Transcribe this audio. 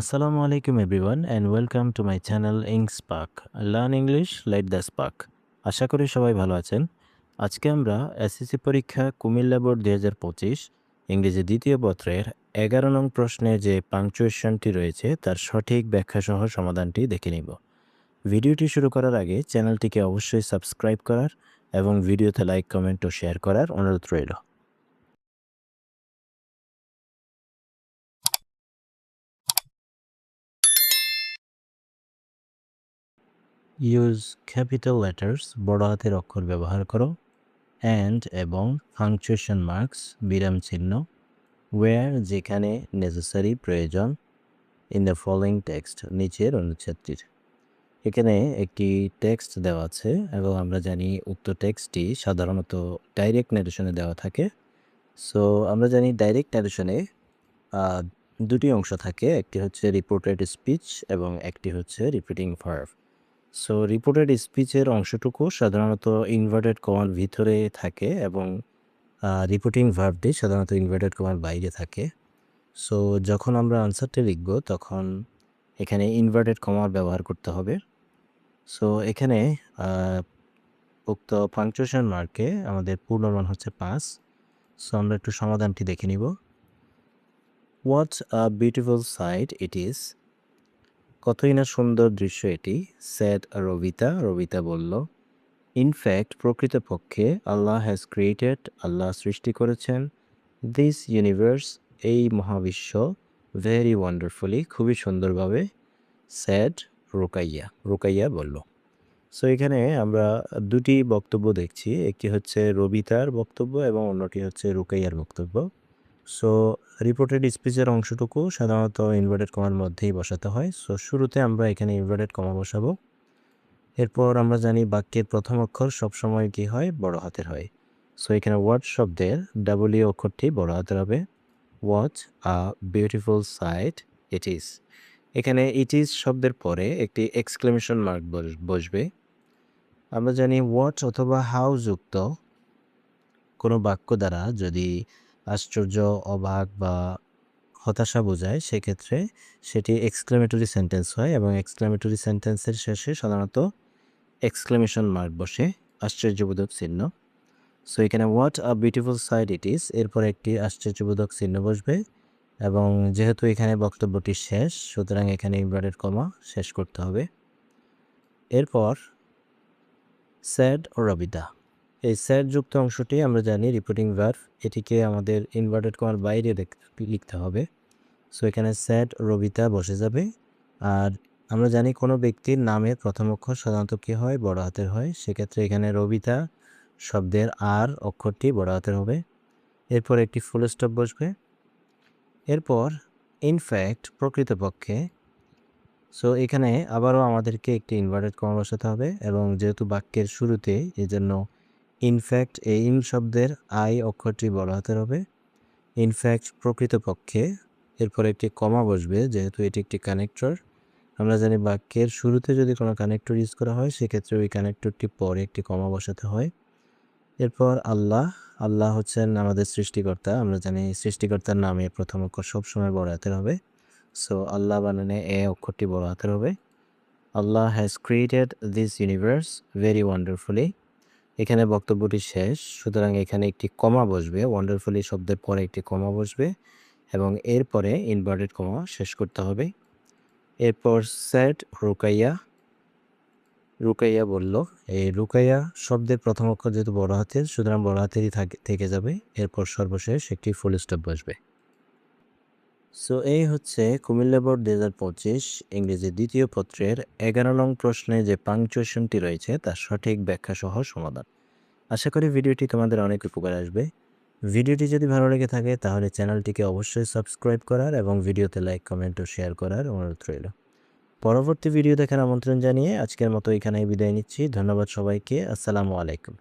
Assalamu alaikum everyone and welcome to my channel Inkspark. Learn English Let the Spark. আশা করি সবাই ভালো আছেন। আজকে আমরা এসএসসি পরীক্ষা কুমিল্লা বোর্ড 2025 ইংরেজি দ্বিতীয় পত্রের 11 নং প্রশ্নে যে পাংচুয়েশনটি রয়েছে তার সঠিক ব্যাখ্যা সহ সমাধানটি দেখে নিব। ভিডিওটি শুরু করার আগে চ্যানেলটিকে অবশ্যই সাবস্ক্রাইব করার এবং ভিডিওতে লাইক কমেন্ট ও শেয়ার করার অনুরোধ রইল। ইউজ ক্যাপিটাল লেটার্স বড় হাতের অক্ষর ব্যবহার করো। অ্যান্ড এবং পাংচুয়েশন মার্কস বিরাম চিহ্ন ওয়্যার যেখানে নেসেসারি প্রয়োজন ইন দ্য ফলোয়িং টেক্সট নিচের অনুচ্ছেদটির। এখানে একটি টেক্সট দেওয়া আছে এবং আমরা জানি উক্ত টেক্সটটি সাধারণত ডাইরেক্ট ন্যারেশনে দেওয়া থাকে। সো আমরা জানি ডাইরেক্ট ন্যারেশনে দুটি অংশ থাকে, একটি হচ্ছে রিপোর্টেড স্পিচ এবং একটি হচ্ছে রিপিটিং ভার্ব। সো রিপোর্টেড স্পিচের অংশটুকু সাধারণত ইনভার্টেড কমার ভিতরে থাকে এবং রিপোর্টিং ভার্বটি সাধারণত ইনভার্টেড কমার বাইরে থাকে। সো যখন আমরা আনসারটি লিখব তখন এখানে ইনভার্টেড কমার ব্যবহার করতে হবে। সো এখানে উক্ত পাংচুয়েশন মার্কে আমাদের পূর্ণমান হচ্ছে 5। সো আমরা একটু সমাধানটি দেখে নিব। What a beautiful sight it is, কতই না সুন্দর দৃশ্য এটি। স্যাড রবিতা, রবিতা বলল। ইনফ্যাক্ট প্রকৃতপক্ষে আল্লাহ হ্যাজ ক্রিয়েটেড, আল্লাহ সৃষ্টি করেছেন। দিস ইউনিভার্স, এই মহাবিশ্ব। ভেরি ওয়ান্ডারফুলি, খুবই সুন্দরভাবে। স্যাড রুকাইয়া, রুকাইয়া বলল। সো এখানে আমরা দুটি বক্তব্য দেখছি, একটি হচ্ছে রবিতার বক্তব্য এবং অন্যটি হচ্ছে রুকাইয়ার বক্তব্য। সো রিপোর্টেড স্পিচের অংশটুকু সাধারণত ইনভার্টেড কমার মধ্যেই বসাতে হয়। সো শুরুতে আমরা এখানে ইনভার্টেড কমা বসাবো। এরপর আমরা জানি বাক্যের প্রথম অক্ষর সবসময় কি হয়, বড় হাতের হয়। সো এখানে ওয়াট শব্দের ডাব্লিউ অক্ষরটি বড় হাতের হবে। What a beautiful sight it is, এখানে ইট ইজ শব্দের পরে একটি এক্সক্লেমেশন মার্ক বসবে। আমরা জানি হোয়াট অথবা হাউ যুক্ত কোনো বাক্য দ্বারা যদি আশ্চর্য, অবাক বা হতাশা বোঝায় সেক্ষেত্রে সেটি এক্সক্লেমেটরি সেন্টেন্স হয় এবং এক্সক্লেমেটরি সেন্টেন্সের শেষে সাধারণত এক্সক্লেমেশন মার্ক বসে, আশ্চর্যবোধক চিহ্ন। সো এখানে what a beautiful sight it is এরপর একটি আশ্চর্যবোধক চিহ্ন বসবে এবং যেহেতু এখানে বক্তব্যটি শেষ সুতরাং এখানে ইনভার্টেড কমা শেষ করতে হবে। এরপর স্যাড ও রবিতা, এই স্যাড যুক্ত অংশটি আমরা জানি রিপিটিং ভার্ব, এটিকে আমাদের ইনভার্টেড কমার বাইরে লিখতে হবে। সো এখানে স্যাড রবিতা বসে যাবে। আর আমরা জানি কোনো ব্যক্তির নামের প্রথম অক্ষর সাধারণত কী হয়, বড় হাতের হয়। সেক্ষেত্রে এখানে রবিতা শব্দের আর অক্ষরটি বড় হাতের হবে। এরপর একটি ফুল স্টপ বসবে। এরপর ইনফ্যাক্ট প্রকৃতপক্ষে। সো এখানে আবারও আমাদেরকে একটি ইনভার্টেড কমা বসাতে হবে এবং যেহেতু বাক্যের শুরুতে এই জন্য ইনফ্যাক্ট এই ইন শব্দের আই অক্ষরটি বড় হাতের হবে। ইনফ্যাক্ট প্রকৃতপক্ষে, এরপর একটি কমা বসবে যেহেতু এটি একটি কানেক্টর। আমরা জানি বাক্যের শুরুতে যদি কোনো কানেক্টর ইউজ করা হয় সেক্ষেত্রে ওই কানেক্টরটি পরে একটি কমা বসাতে হয়। এরপর আল্লাহ, আল্লাহ হচ্ছেন আমাদের সৃষ্টিকর্তা। আমরা জানি সৃষ্টিকর্তার নামে প্রথম অক্ষর সবসময় বড় হাতের হবে। সো আল্লাহ বানানে এ অক্ষরটি বড় হাতের হবে। Allah has created this universe very wonderfully, এখানে বক্তব্যটি শেষ সুতরাং এখানে একটি কমা বসবে, ওয়ান্ডারফুলি শব্দের পরে একটি কমা বসবে এবং এরপরে ইনভার্টেড কমা শেষ করতে হবে। এরপর স্যাড রুকাইয়া, রুকাইয়া বলল। এই রুকাইয়া শব্দের প্রথম অক্ষর যেহেতু বড় হাতের সুতরাং বড় হাতেরই থেকে যাবে। এরপর সর্বশেষ একটি ফুল স্টপ বসবে। সো এই হচ্ছে কুমিল্লা বোর্ড 2025 ইংরেজি দ্বিতীয় পত্রের 11 নং প্রশ্নে যে পাংচুয়েশনটি রয়েছে তার সঠিক ব্যাখ্যা সহ সমাধান। আশা করি ভিডিওটি তোমাদের অনেক উপকার আসবে। ভিডিওটি যদি ভালো লেগে থাকে তাহলে চ্যানেলটিকে অবশ্যই সাবস্ক্রাইব করার এবং ভিডিওতে লাইক কমেন্ট ও শেয়ার করার অনুরোধ রইল। পরবর্তী ভিডিও দেখার আমন্ত্রণ জানিয়ে আজকের মতো এখানেই বিদায় নিচ্ছি। ধন্যবাদ সবাইকে। আসসালামু আলাইকুম।